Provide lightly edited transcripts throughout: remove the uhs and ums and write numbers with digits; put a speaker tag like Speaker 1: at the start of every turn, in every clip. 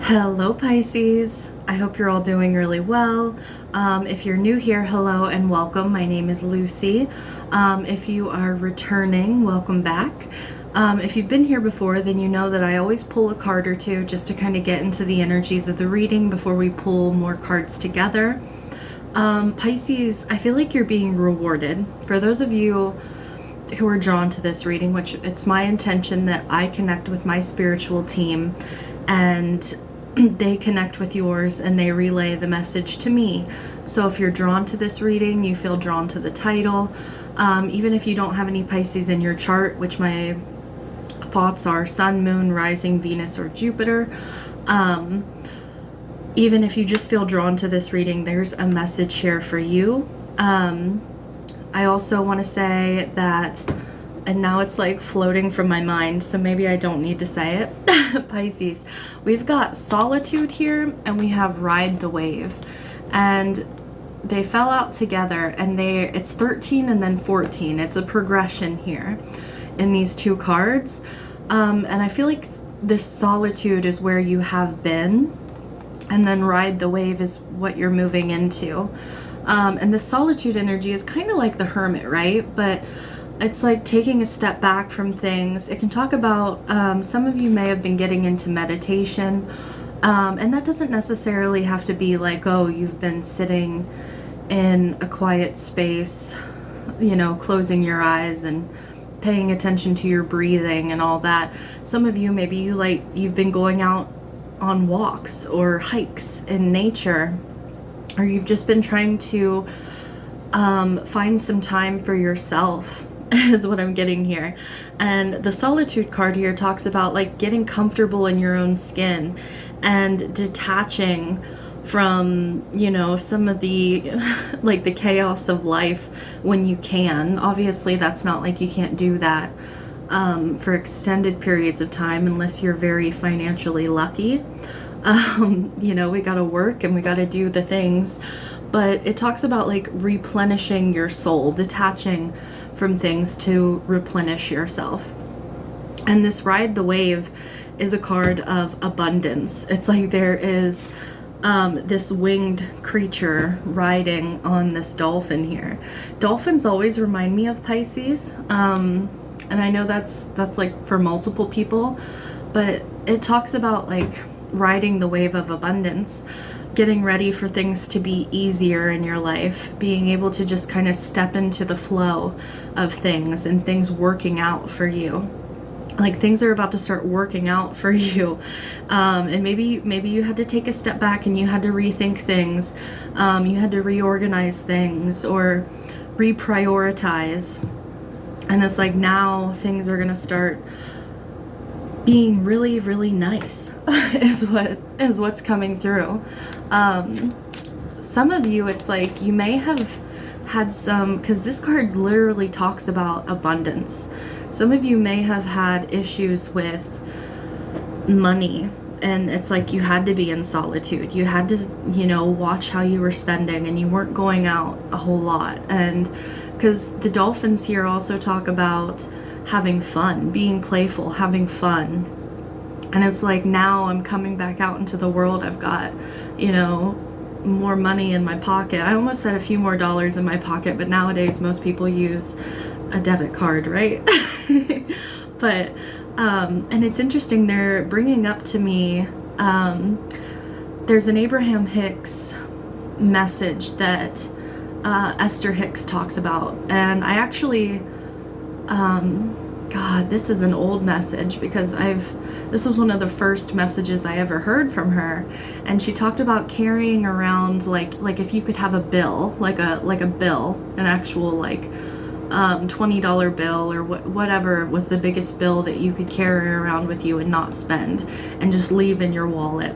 Speaker 1: Hello Pisces, I hope you're all doing really well. If you're new here, hello and welcome. My name is Lucy. If you are returning, welcome back. If you've been here before, then you know that I always pull a card or two just to kind of get into the energies of the reading before we pull more cards together. Pisces, I feel like you're being rewarded. For those of you who are drawn to this reading, which it's my intention that I connect with my spiritual team and they connect with yours and they relay the message to me. So if you're drawn to this reading, you feel drawn to the title, even if you don't have any Pisces in your chart, which my thoughts are Sun, Moon, Rising, Venus, or Jupiter. Even if you just feel drawn to this reading, there's a message here for you. I also want to say that, and now it's like floating from my mind, so maybe I don't need to say it. Pisces, we've got solitude here and we have ride the wave, and they fell out together, and it's 13 and then 14. It's a progression here in these two cards. And I feel like this solitude is where you have been, and then ride the wave is what you're moving into. And the solitude energy is kind of like the hermit, right? But it's like taking a step back from things. It can talk about, some of you may have been getting into meditation, and that doesn't necessarily have to be like, oh, you've been sitting in a quiet space, you know, closing your eyes and paying attention to your breathing and all that. Some of you, maybe you've been going out on walks or hikes in nature, or you've just been trying to find some time for yourself is what I'm getting here. And the solitude card here talks about like getting comfortable in your own skin and detaching from, you know, some of the like the chaos of life when you can. Obviously that's not like you can't do that for extended periods of time unless you're very financially lucky. You know, we gotta work and we gotta do the things, but it talks about like replenishing your soul, detaching from things to replenish yourself. And this ride the wave is a card of abundance. It's like there is this winged creature riding on this dolphin here. Dolphins always remind me of Pisces, and I know that's like for multiple people, but it talks about like riding the wave of abundance, getting ready for things to be easier in your life, being able to just kind of step into the flow of things and things working out for you. Like things are about to start working out for you, and maybe you had to take a step back and you had to rethink things, you had to reorganize things or reprioritize, and it's like now things are gonna start being really, really nice is what's coming through. Some of you, it's like you may have had some, because this card literally talks about abundance. Some of you may have had issues with money, and it's like you had to be in solitude. You had to, you know, watch how you were spending, and you weren't going out a whole lot. And because the dolphins here also talk about having fun, being playful, having fun. And it's like now I'm coming back out into the world. I've got, you know, more money in my pocket. I almost had a few more dollars in my pocket, but nowadays most people use a debit card, right? But and it's interesting, they're bringing up to me, there's an Abraham Hicks message that Esther Hicks talks about, and I actually God, this is an old message because this was one of the first messages I ever heard from her, and she talked about carrying around like if you could have a bill, like a bill, an actual like $20 bill or whatever was the biggest bill that you could carry around with you and not spend and just leave in your wallet,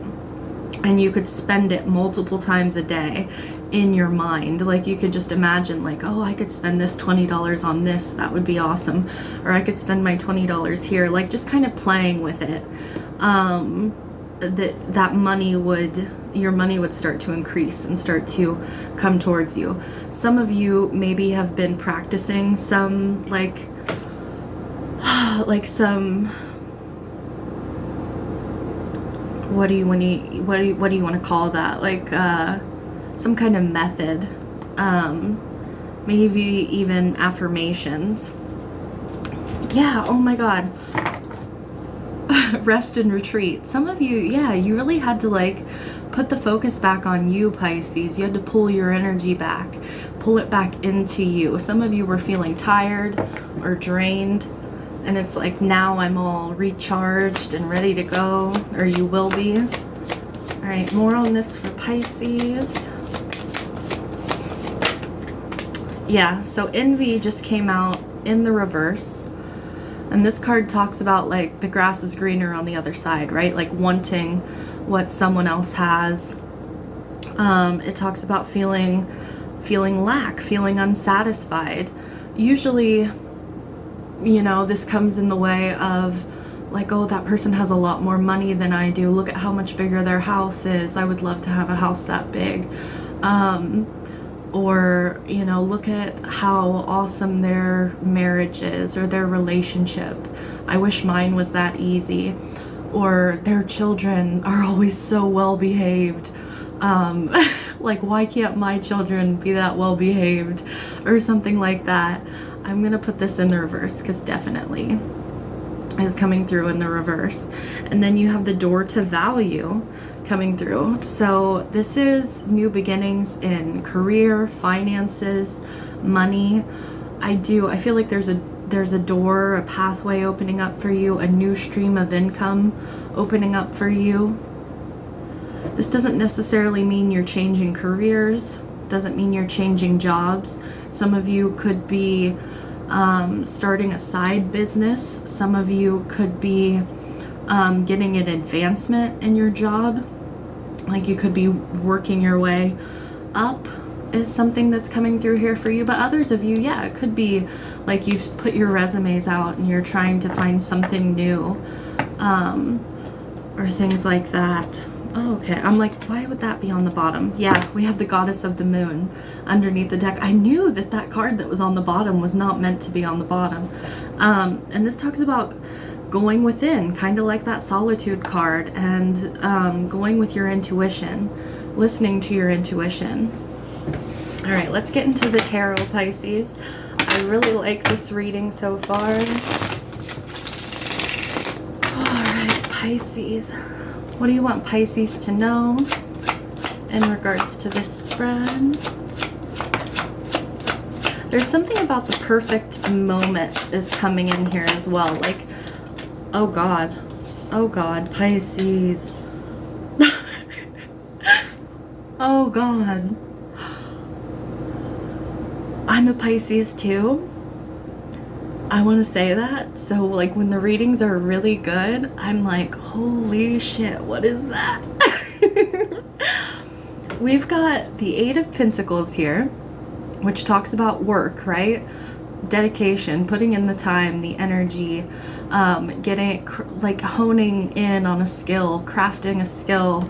Speaker 1: and you could spend it multiple times a day in your mind. Like you could just imagine like, oh, I could spend this $20 on this, that would be awesome, or I could spend my $20 here, like just kind of playing with it. That money your money would start to increase and start to come towards you. Some of you maybe have been practicing some like some what do you want to call that? Like some kind of method, maybe even affirmations. Yeah, oh my God. Rest and retreat. Some of you, yeah, you really had to like put the focus back on you, Pisces. You had to pull your energy back, pull it back into you. Some of you were feeling tired or drained, and it's like, now I'm all recharged and ready to go, or you will be. All right, more on this for Pisces. Yeah, so envy just came out in the reverse. And this card talks about like the grass is greener on the other side, right? Like wanting what someone else has. It talks about feeling lack, feeling unsatisfied. Usually, you know, this comes in the way of like, oh, that person has a lot more money than I do. Look at how much bigger their house is. I would love to have a house that big. Or, you know, look at how awesome their marriage is or their relationship. I wish mine was that easy. Or their children are always so well behaved. Like, why can't my children be that well behaved? Or something like that. I'm gonna put this in the reverse because definitely is coming through in the reverse. And then you have the door to value coming through. So this is new beginnings in career, finances, money. I feel like there's a door, a pathway opening up for you, a new stream of income opening up for you. This doesn't necessarily mean you're changing careers, doesn't mean you're changing jobs. Some of you could be starting a side business. Some of you could be getting an advancement in your job. Like you could be working your way up is something that's coming through here for you. But others of you, yeah, it could be like you've put your resumes out and you're trying to find something new, or things like that. Oh, okay. I'm like, why would that be on the bottom? Yeah, we have the goddess of the moon underneath the deck. I knew that that card that was on the bottom was not meant to be on the bottom. And this talks about going within, kind of like that solitude card, and going with your intuition, listening to your intuition. All right, let's get into the tarot, Pisces. I really like this reading so far. All right, Pisces. What do you want Pisces to know in regards to this spread? There's something about the perfect moment is coming in here as well. Like, oh God, Pisces. Oh God. I'm a Pisces too. I want to say that. So like when the readings are really good, I'm like, holy shit, what is that? We've got the Eight of Pentacles here, which talks about work, right? Dedication, putting in the time, the energy, getting like honing in on a skill, crafting a skill,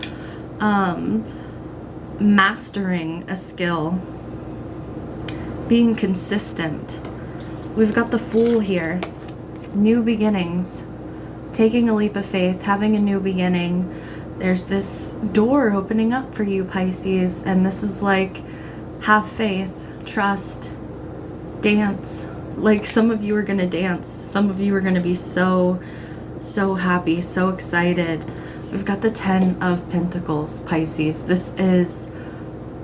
Speaker 1: mastering a skill, being consistent. We've got the Fool here, new beginnings, taking a leap of faith, having a new beginning. There's this door opening up for you, Pisces, and this is like, have faith, trust, dance. Like some of you are gonna dance, some of you are gonna be so happy, so excited. We've got the Ten of Pentacles, Pisces. This is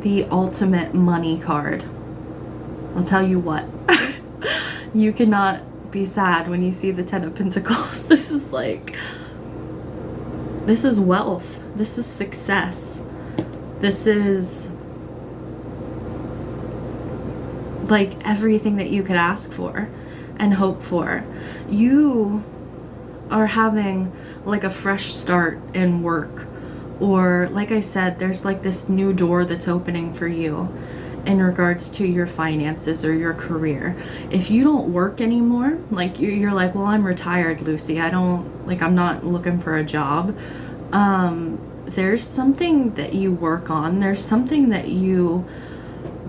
Speaker 1: the ultimate money card. I'll tell you what. You cannot be sad when you see the Ten of Pentacles. This is like, this is wealth. This is success. This is like everything that you could ask for and hope for. You are having like a fresh start in work, or like I said, there's like this new door that's opening for you in regards to your finances or your career. If you don't work anymore, like you're like, well, I'm retired, Lucy. I'm not looking for a job. There's something that you work on. There's something that you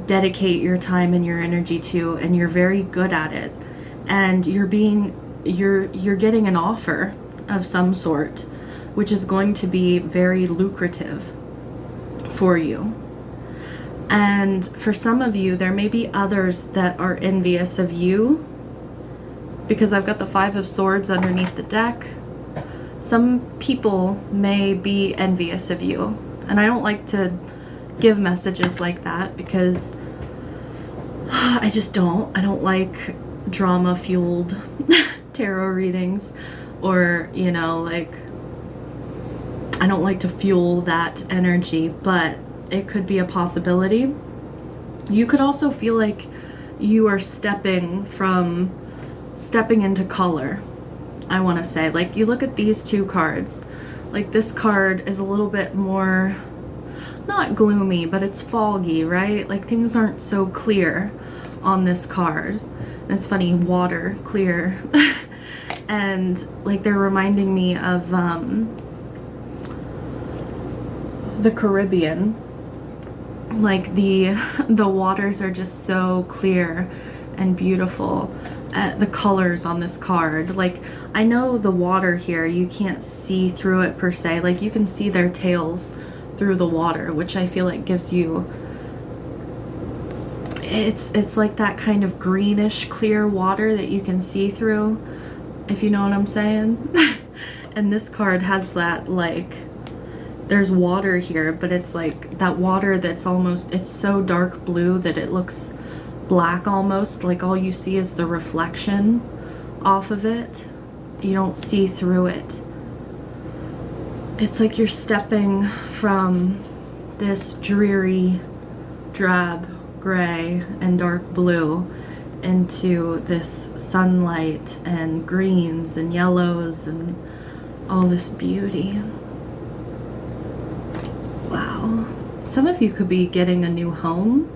Speaker 1: dedicate your time and your energy to, and you're very good at it. And you're getting an offer of some sort. which is going to be very lucrative for you. And for some of you, there may be others that are envious of you, because I've got the Five of Swords underneath the deck. Some people may be envious of you, and I don't like to give messages like that because I just don't. I don't like drama-fueled tarot readings, or, you know, like, I don't like to fuel that energy, but it could be a possibility. You could also feel like you are stepping into color, I want to say. Like, you look at these two cards, like this card is a little bit more, not gloomy, but it's foggy, right? Like, things aren't so clear on this card. And it's funny, water, clear. And like, they're reminding me of the Caribbean. Like, the waters are just so clear and beautiful. The colors on this card, like, I know the water here, you can't see through it per se. Like, you can see their tails through the water, which I feel like gives you, it's like that kind of greenish clear water that you can see through, if you know what I'm saying. And this card has that, like, there's water here, but it's like that water that's almost, it's so dark blue that it looks black almost. Like, all you see is the reflection off of it. You don't see through it. It's like you're stepping from this dreary, drab, gray, and dark blue into this sunlight and greens and yellows and all this beauty. Wow. Some of you could be getting a new home,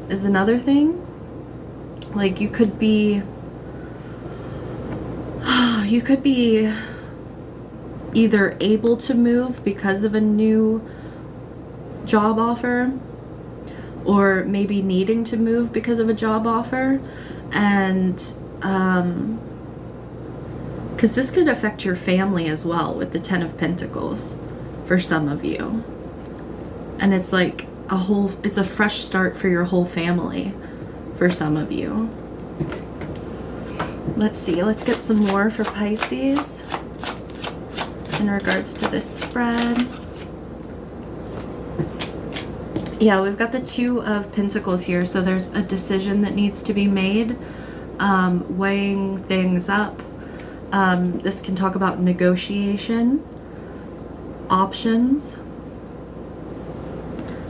Speaker 1: is another thing. Like, you could be either able to move because of a new job offer, or maybe needing to move because of a job offer. And because this could affect your family as well with the Ten of Pentacles for some of you. And it's like it's a fresh start for your whole family for some of you. Let's see, let's get some more for Pisces in regards to this spread. Yeah, we've got the Two of Pentacles here, so there's a decision that needs to be made, weighing things up. This can talk about negotiation, options.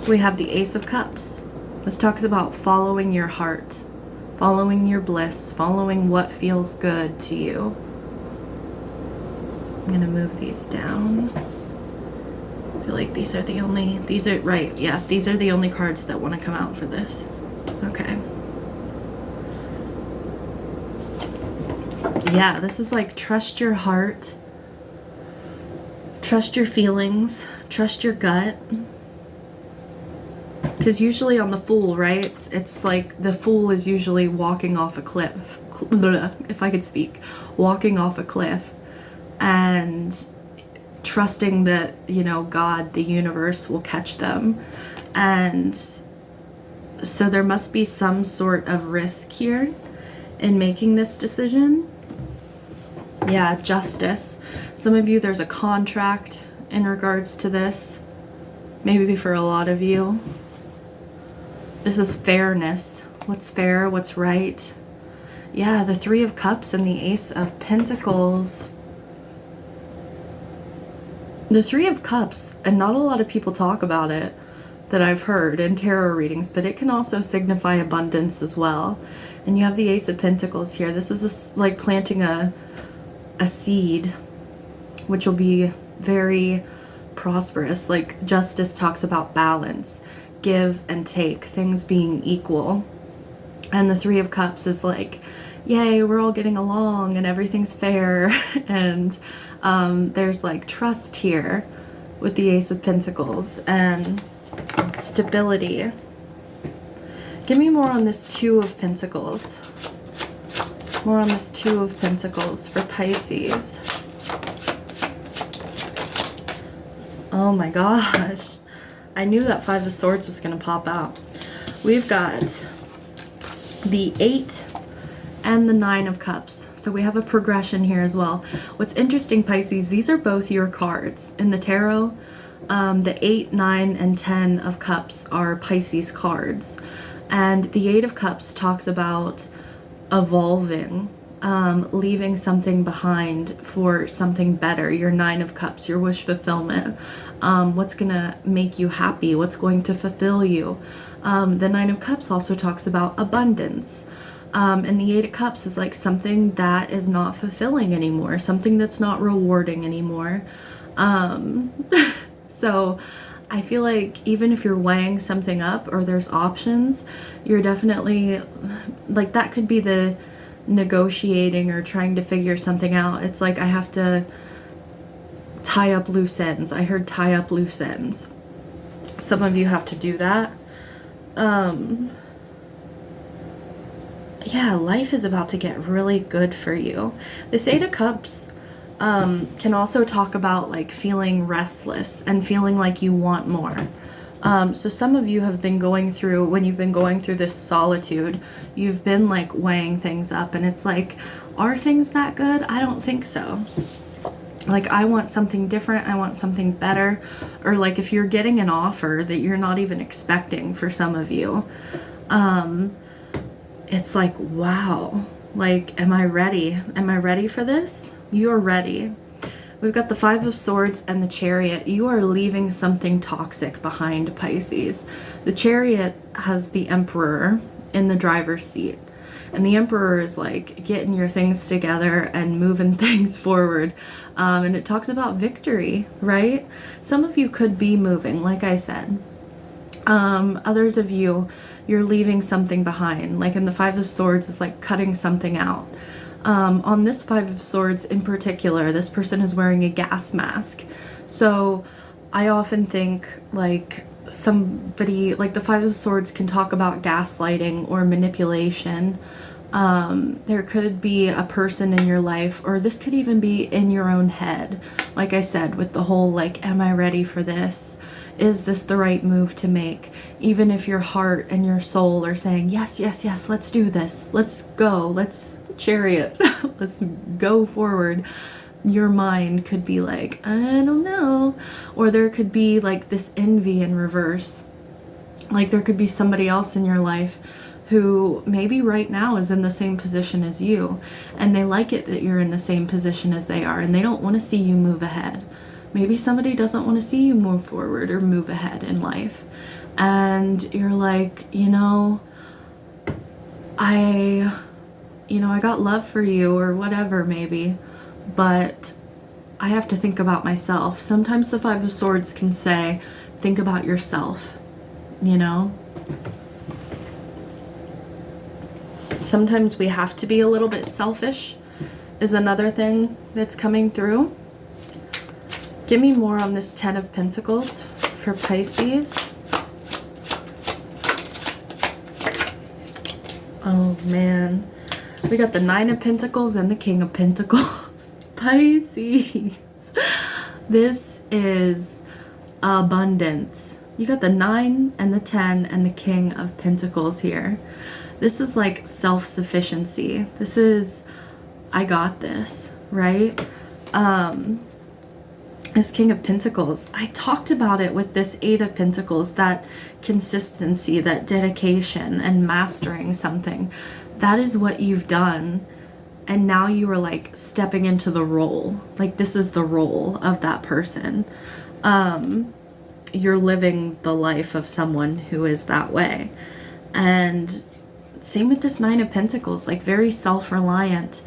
Speaker 1: We have the Ace of Cups. This talks about following your heart, following your bliss, following what feels good to you. I'm gonna move these down. I feel like these are the only, right, yeah, these are the only cards that want to come out for this. Okay. Yeah, this is like, trust your heart, trust your feelings, trust your gut. Because usually on the Fool, right, it's like the Fool is usually walking off a cliff, if I could speak, walking off a cliff, and trusting that, you know, God, the universe, will catch them. And so there must be some sort of risk here in making this decision. Yeah, justice. Some of you, there's a contract in regards to this. Maybe for a lot of you. This is fairness. What's fair, what's right. Yeah, the Three of Cups and the Ace of Pentacles. The Three of Cups, and not a lot of people talk about it that I've heard in tarot readings, but it can also signify abundance as well. And you have the Ace of Pentacles here. This is like planting a seed, which will be very prosperous. Like, justice talks about balance, give and take, things being equal. And the Three of Cups is like, yay, we're all getting along and everything's fair. And there's like trust here with the Ace of Pentacles and stability. Give me more on this Two of Pentacles. More on this Two of Pentacles for Pisces. Oh my gosh. I knew that Five of Swords was going to pop out. We've got the 8 and the 9 of Cups. So we have a progression here as well. What's interesting, Pisces, these are both your cards. In the tarot, the 8, 9, and 10 of Cups are Pisces cards. And the 8 of Cups talks about evolving, leaving something behind for something better. Your 9 of Cups, your wish fulfillment, what's gonna make you happy, what's going to fulfill you. The 9 of Cups also talks about abundance. And the 8 of Cups is like something that is not fulfilling anymore, something that's not rewarding anymore. So I feel like even if you're weighing something up or there's options, you're definitely, like, that could be the negotiating or trying to figure something out. It's like I have to tie up loose ends. I heard tie up loose ends. Some of you have to do that. Yeah, life is about to get really good for you. This 8 of Cups can also talk about like feeling restless and feeling like you want more. So some of you have been going through, when you've been going through this solitude, you've been like weighing things up, and it's like, are things that good? I don't think so. Like, I want something different, I want something better. Or like if you're getting an offer that you're not even expecting for some of you, it's like, wow, like, am I ready? Am I ready for this? You're ready. We've got the 5 of Swords and the Chariot. You are leaving something toxic behind, Pisces. The Chariot has the Emperor in the driver's seat. And the Emperor is like getting your things together and moving things forward. And it talks about victory, right? Some of you could be moving, like I said. Others of you, you're leaving something behind. Like in the 5 of Swords, it's like cutting something out. On this 5 of Swords in particular, this person is wearing a gas mask. So I often think like somebody, like the 5 of Swords can talk about gaslighting or manipulation. There could be a person in your life, or this could even be in your own head. Like I said, with the whole like, am I ready for this? Is this the right move to make? Even if your heart and your soul are saying, yes, yes, yes, let's do this. Let's go. Let's chariot. Let's go forward. Your mind could be like, I don't know. Or there could be like this envy in reverse. Like there could be somebody else in your life who maybe right now is in the same position as you, and they like it that you're in the same position as they are, and they don't want to see you move ahead. Maybe somebody doesn't want to see you move forward or move ahead in life. And you're like, I got love for you or whatever maybe, but I have to think about myself. Sometimes the 5 of Swords can say, think about yourself, Sometimes we have to be a little bit selfish is another thing that's coming through. Give me more on this 10 of Pentacles for Pisces. Oh man. We got the 9 of Pentacles and the King of Pentacles. Pisces. This is abundance. You got the 9 and the 10 and the King of Pentacles here. This is like self-sufficiency. This is, I got this, right? This King of Pentacles, I talked about it with this 8 of Pentacles, that consistency, that dedication and mastering something. That is what you've done. And now you are like stepping into the role. Like this is the role of that person. You're living the life of someone who is that way. And same with this 9 of Pentacles, like very self-reliant.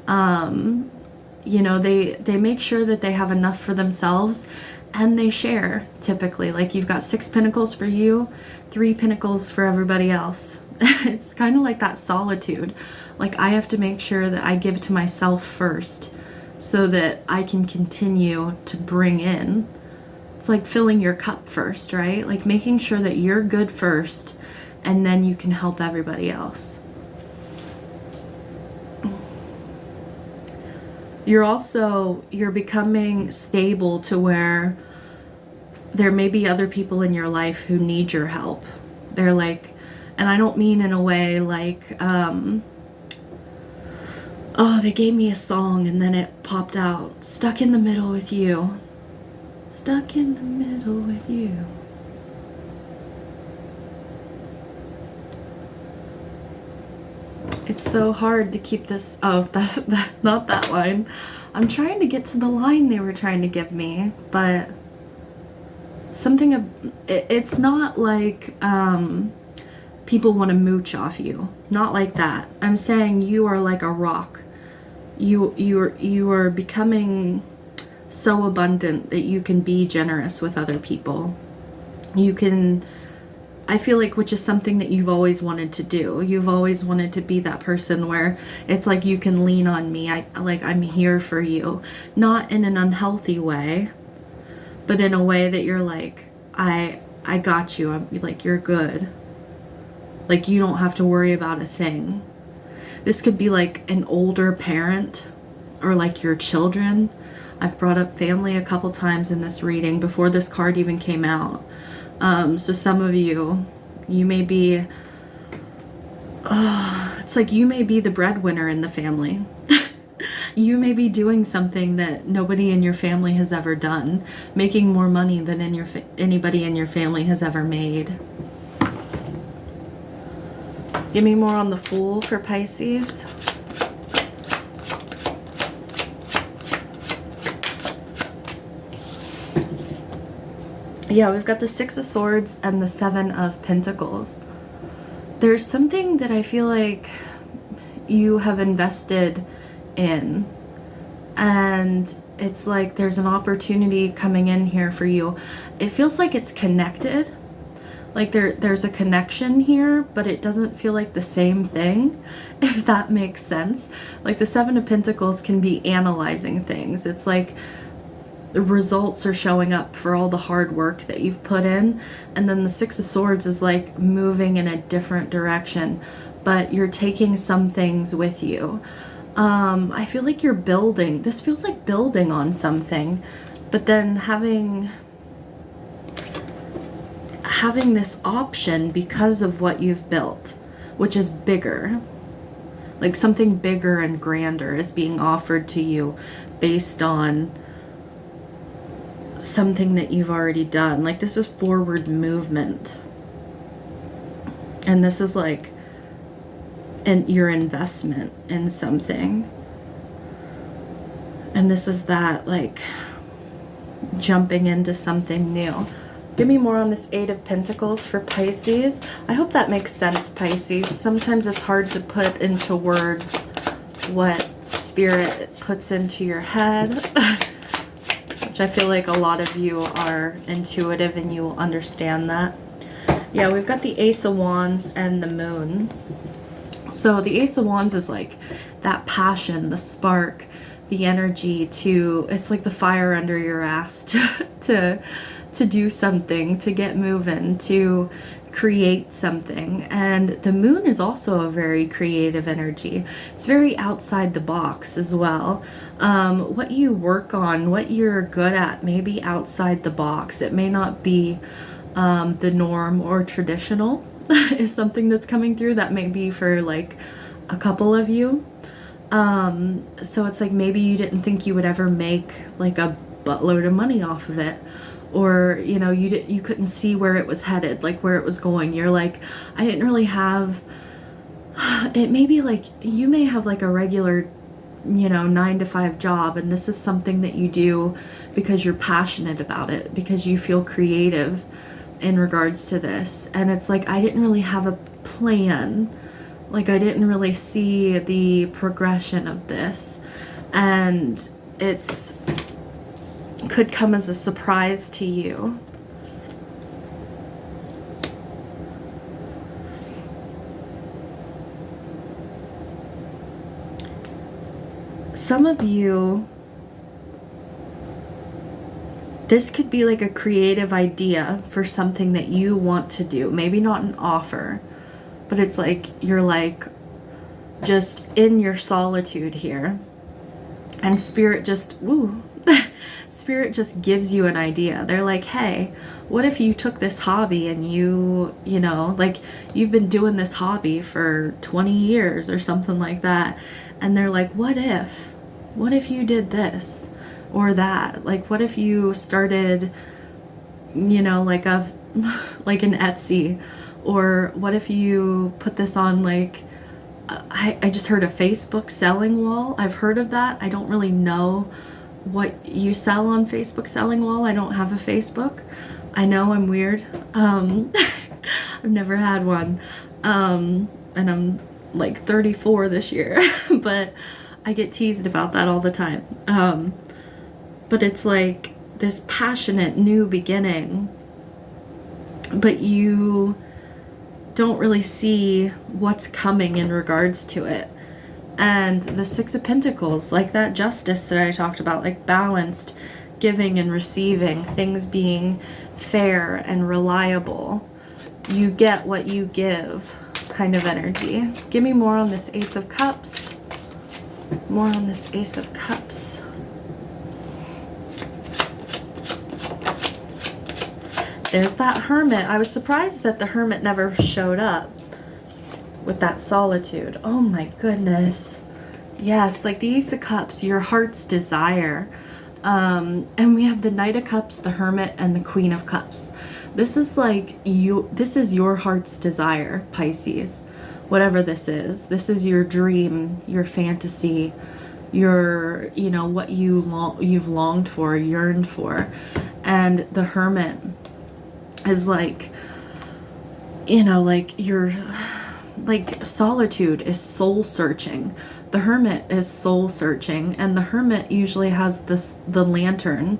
Speaker 1: They make sure that they have enough for themselves, and they share typically. Like you've got 6 pentacles for you, 3 pentacles for everybody else. It's kind of like that solitude. Like I have to make sure that I give to myself first so that I can continue to bring in. It's like filling your cup first, right? Like making sure that you're good first, and then you can help everybody else. You're becoming stable to where there may be other people in your life who need your help. They're like, and I don't mean in a way like, oh, they gave me a song and then it popped out. Stuck in the middle with you. Stuck in the middle with you. It's so hard to keep this. Oh, that not that line. I'm trying to get to the line they were trying to give me, but something. It's not like people want to mooch off you. Not like that. I'm saying you are like a rock. You are becoming so abundant that you can be generous with other people. You can. I feel like, which is something that you've always wanted to do. You've always wanted to be that person where it's like you can lean on me. I'm here for you. Not in an unhealthy way, but in a way that you're like, I got you. I'm like, you're good. Like, you don't have to worry about a thing. This could be like an older parent or like your children. I've brought up family a couple times in this reading before this card even came out. So some of you may be, it's like you may be the breadwinner in the family. You may be doing something that nobody in your family has ever done, making more money than anybody in your family has ever made. Give me more on the Fool for Pisces. Yeah, we've got the Six of Swords and the Seven of Pentacles. There's something that I feel like you have invested in, and it's like there's an opportunity coming in here for you. It feels like it's connected. Like there's a connection here, but it doesn't feel like the same thing, if that makes sense. Like the Seven of Pentacles can be analyzing things. It's like the results are showing up for all the hard work that you've put in. And then the Six of Swords is like moving in a different direction, but you're taking some things with you. I feel like you're building. This feels like building on something, but then having this option because of what you've built, which is bigger. Like something bigger and grander is being offered to you based on something that you've already done. Like this is forward movement, and this is like your investment in something, and this is that like jumping into something new. Give me more on this Eight of Pentacles for Pisces. I hope that makes sense, Pisces. Sometimes it's hard to put into words what Spirit puts into your head. I feel like a lot of you are intuitive and you will understand that. Yeah, we've got the Ace of Wands and the Moon. So the Ace of Wands is like that passion, the spark, the energy to, it's like the fire under your ass to do something, to get moving, to create something. And the Moon is also a very creative energy. It's very outside the box as well. What you work on, what you're good at, maybe outside the box. It may not be the norm or traditional is something that's coming through. That may be for like a couple of you. So it's like maybe you didn't think you would ever make like a buttload of money off of it. Or, you know, you couldn't see where it was headed, like where it was going. You're like, I didn't really have, it may be like, you may have like a regular, 9-to-5 job, and this is something that you do because you're passionate about it, because you feel creative in regards to this. And it's like, I didn't really have a plan. Like I didn't really see the progression of this. And it's could come as a surprise to you. Some of you, this could be like a creative idea for something that you want to do. Maybe not an offer, but it's like you're like just in your solitude here. And Spirit just, Spirit just gives you an idea. They're like, hey, what if you took this hobby and you know, like you've been doing this hobby for 20 years or something like that. And they're like, what if you did this or that? Like, what if you started, you know, like like an Etsy, or what if you put this on, like, I just heard a Facebook selling wall. I've heard of that. I don't really know what you sell on Facebook selling wall. I don't have a Facebook. I know I'm weird. I've never had one. And I'm like 34 this year, but I get teased about that all the time. But it's like this passionate new beginning, but you don't really see what's coming in regards to it. And the Six of Pentacles, like that justice that I talked about, like balanced giving and receiving, things being fair and reliable. You get what you give kind of energy. Give me more on this Ace of Cups. More on this Ace of Cups. There's that Hermit. I was surprised that the Hermit never showed up with that solitude. Oh my goodness. Yes, like the Ace of Cups, your heart's desire. And we have the Knight of Cups, the Hermit, and the Queen of Cups. This is like this is your heart's desire, Pisces. Whatever this is. This is your dream, your fantasy, your, you know, what you've longed for, yearned for. And the Hermit is like, you know, like your, like solitude is soul searching. The Hermit is soul searching, and the Hermit usually has the lantern,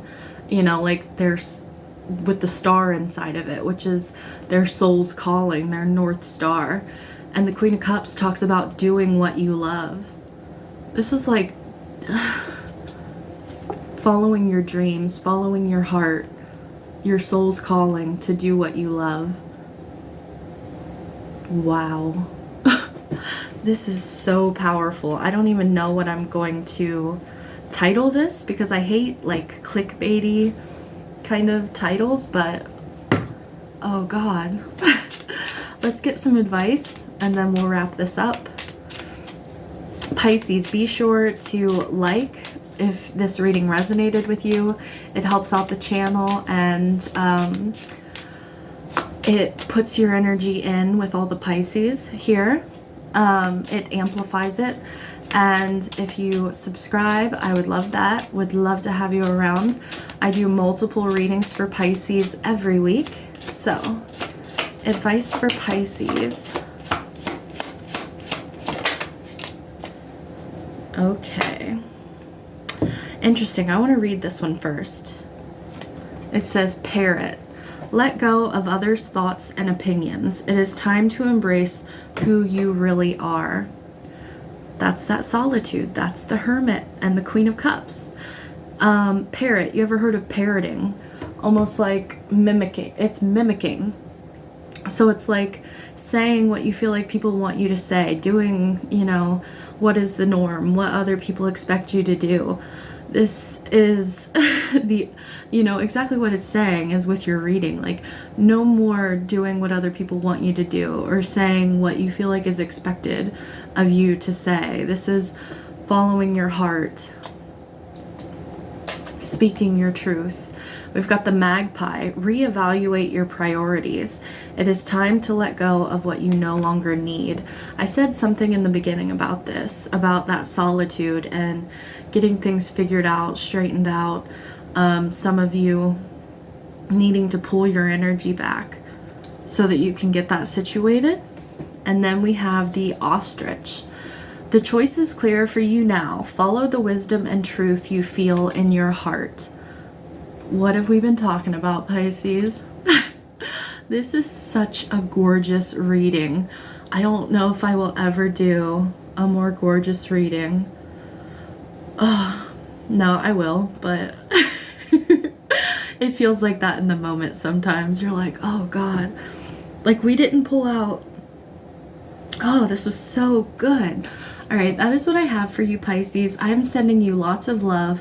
Speaker 1: you know, like there's with the star inside of it, which is their soul's calling, their North Star. And the Queen of Cups talks about doing what you love. This is like following your dreams, following your heart, your soul's calling to do what you love. Wow. This is so powerful. I don't even know what I'm going to title this, because I hate like clickbaity kind of titles, but oh God. Let's get some advice and then we'll wrap this up. Pisces, be sure to like if this reading resonated with you. It helps out the channel, and it puts your energy in with all the Pisces here. It amplifies it. And if you subscribe, I would love that. Would love to have you around. I do multiple readings for Pisces every week. So, advice for Pisces. Okay. Interesting. I want to read this one first. It says, Parrot. Let go of others' thoughts and opinions. It is time to embrace who you really are. That's that solitude. That's the Hermit and the Queen of Cups. Parrot. You ever heard of parroting? Almost like mimicking. It's mimicking. So it's like saying what you feel like people want you to say. Doing, you know, what is the norm. What other people expect you to do. This is the, you know, exactly what it's saying is with your reading. Like, no more doing what other people want you to do or saying what you feel like is expected of you to say. This is following your heart, speaking your truth. We've got the Magpie. Reevaluate your priorities. It is time to let go of what you no longer need. I said something in the beginning about this, about that solitude and getting things figured out, straightened out. Some of you needing to pull your energy back so that you can get that situated. And then we have the Ostrich. The choice is clear for you now. Follow the wisdom and truth you feel in your heart. What have we been talking about, Pisces? This is such a gorgeous reading. I don't know if I will ever do a more gorgeous reading. Oh, no, I will, but it feels like that in the moment sometimes. You're like, oh God, like we didn't pull out. Oh, this was so good. All right, that is what I have for you, Pisces. I'm sending you lots of love.